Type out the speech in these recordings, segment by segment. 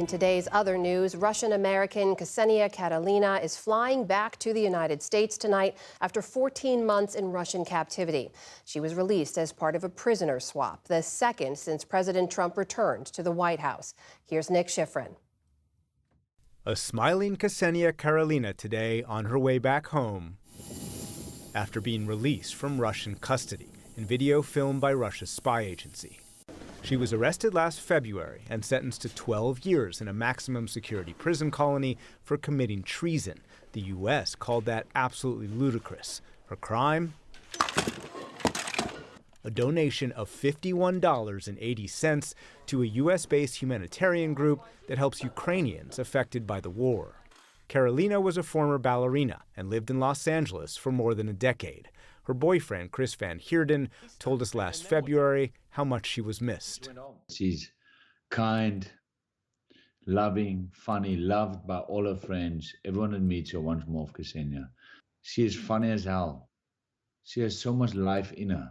In today's other news, Russian-American Ksenia Catalina is flying back to the United States tonight after 14 months in Russian captivity. She was released as part of a prisoner swap, the second since President Trump returned to the White House. Here's Nick Schifrin. A smiling Ksenia Catalina today on her way back home after being released from Russian custody in video filmed by Russia's spy agency. She was arrested last February and sentenced to 12 years in a maximum security prison colony for committing treason. The U.S. called that absolutely ludicrous. Her crime? A donation of $51.80 to a U.S.-based humanitarian group that helps Ukrainians affected by the war. Catalina was a former ballerina and lived in Los Angeles for more than a decade. Her boyfriend, Chris Van Heerden, told us last February how much she was missed. She's kind, loving, funny, loved by all her friends. Everyone that meets her wants more of Ksenia. She is funny as hell. She has so much life in her.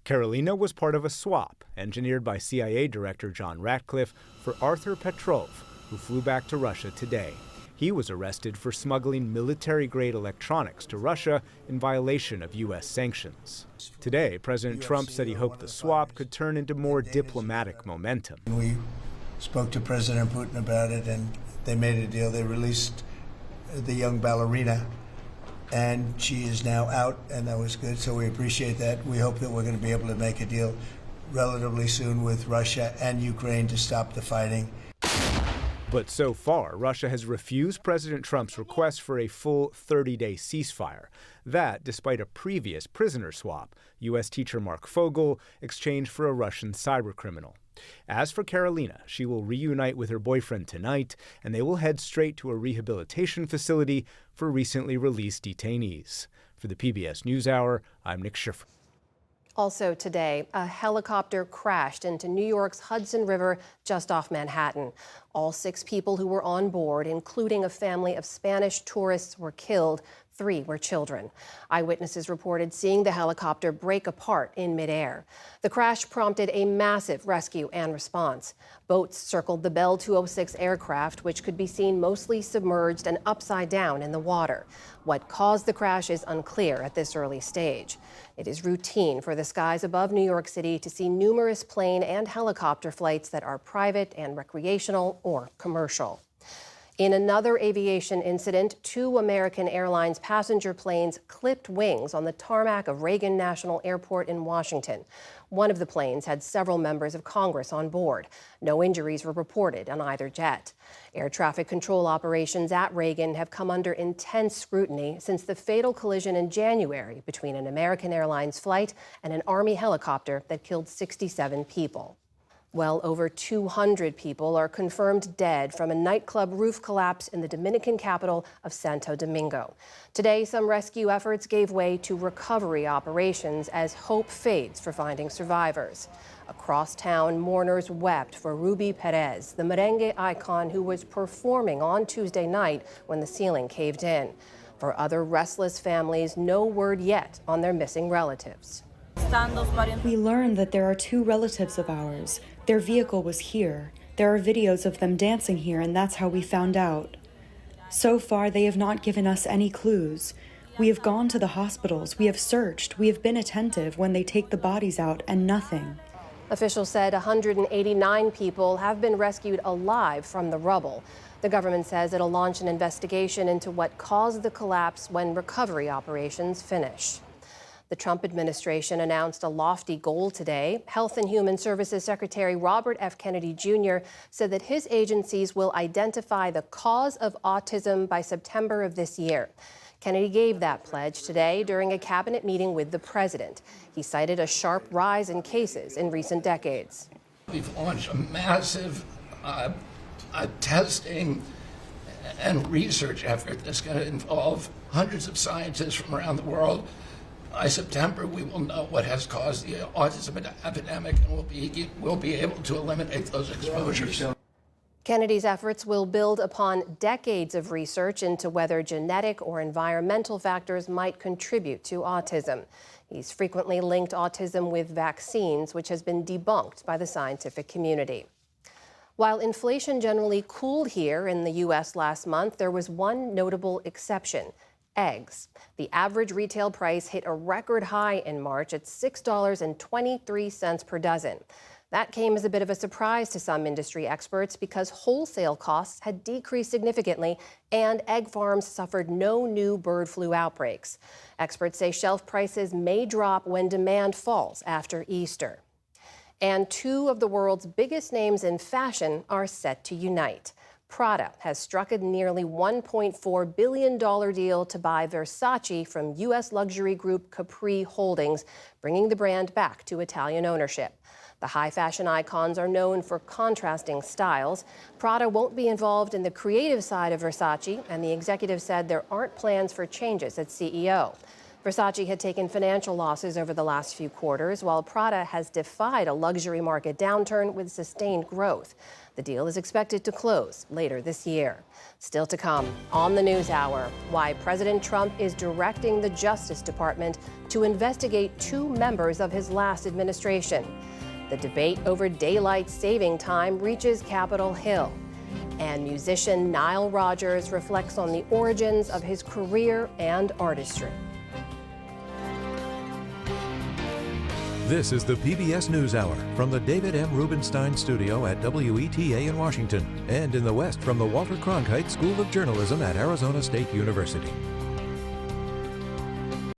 Catalina was part of a swap engineered by CIA Director John Ratcliffe for Arthur Petrov, who flew back to Russia today. He was arrested for smuggling military-grade electronics to Russia in violation of U.S. sanctions. Today, President Trump said he hoped the swap could turn into more diplomatic momentum. We spoke to President Putin about it, and they made a deal. They released the young ballerina, and she is now out, and that was good, so we appreciate that. We hope that we're going to be able to make a deal relatively soon with Russia and Ukraine to stop the fighting. But so far, Russia has refused President Trump's request for a full 30-day ceasefire. That, despite a previous prisoner swap, U.S. teacher Mark Fogel exchanged for a Russian cybercriminal. As for Catalina, she will reunite with her boyfriend tonight, and they will head straight to a rehabilitation facility for recently released detainees. For the PBS NewsHour, I'm Nick Schifrin. Also today, a helicopter crashed into New York's Hudson River just off Manhattan. All 6 people who were on board, including a family of Spanish tourists, were killed. 3 were children. Eyewitnesses reported seeing the helicopter break apart in midair. The crash prompted a massive rescue and response. Boats circled the Bell 206 aircraft, which could be seen mostly submerged and upside down in the water. What caused the crash is unclear at this early stage. It is routine for the skies above New York City to see numerous plane and helicopter flights that are private and recreational or commercial. In another aviation incident, 2 American Airlines passenger planes clipped wings on the tarmac of Reagan National Airport in Washington. One of the planes had several members of Congress on board. No injuries were reported on either jet. Air traffic control operations at Reagan have come under intense scrutiny since the fatal collision in January between an American Airlines flight and an Army helicopter that killed 67 people. Well over 200 people are confirmed dead from a nightclub roof collapse in the Dominican capital of Santo Domingo. Today, some rescue efforts gave way to recovery operations as hope fades for finding survivors. Across town, mourners wept for Ruby Perez, the merengue icon who was performing on Tuesday night when the ceiling caved in. For other restless families, no word yet on their missing relatives. We learned that there are 2 relatives of ours. Their vehicle was here. There are videos of them dancing here, and that's how we found out. So far, they have not given us any clues. We have gone to the hospitals, we have searched, we have been attentive when they take the bodies out, and nothing. Officials said 189 people have been rescued alive from the rubble. The government says it'll launch an investigation into what caused the collapse when recovery operations finish. The Trump administration announced a lofty goal today. Health and Human Services Secretary Robert F. Kennedy Jr. said that his agencies will identify the cause of autism by September of this year. Kennedy gave that pledge today during a cabinet meeting with the president. He cited a sharp rise in cases in recent decades. We've launched a massive testing and research effort that's going to involve hundreds of scientists from around the world. By September, we will know what has caused the autism epidemic, and we'll be able to eliminate those exposures. Kennedy's efforts will build upon decades of research into whether genetic or environmental factors might contribute to autism. He's frequently linked autism with vaccines, which has been debunked by the scientific community. While inflation generally cooled here in the U.S. last month, there was one notable exception: eggs. The average retail price hit a record high in March at $6.23 per dozen. That came as a bit of a surprise to some industry experts because wholesale costs had decreased significantly and egg farms suffered no new bird flu outbreaks. Experts say shelf prices may drop when demand falls after Easter. And two of the world's biggest names in fashion are set to unite. Prada has struck a nearly $1.4 billion deal to buy Versace from U.S. luxury group Capri Holdings, bringing the brand back to Italian ownership. The high fashion icons are known for contrasting styles. Prada won't be involved in the creative side of Versace, and the executive said there aren't plans for changes at CEO. Versace had taken financial losses over the last few quarters, while Prada has defied a luxury market downturn with sustained growth. The deal is expected to close later this year. Still to come on the News Hour, why President Trump is directing the Justice Department to investigate two members of his last administration. The debate over daylight saving time reaches Capitol Hill. And musician Nile Rodgers reflects on the origins of his career and artistry. This is the PBS NewsHour from the David M. Rubenstein Studio at WETA in Washington, and in the West from the Walter Cronkite School of Journalism at Arizona State University.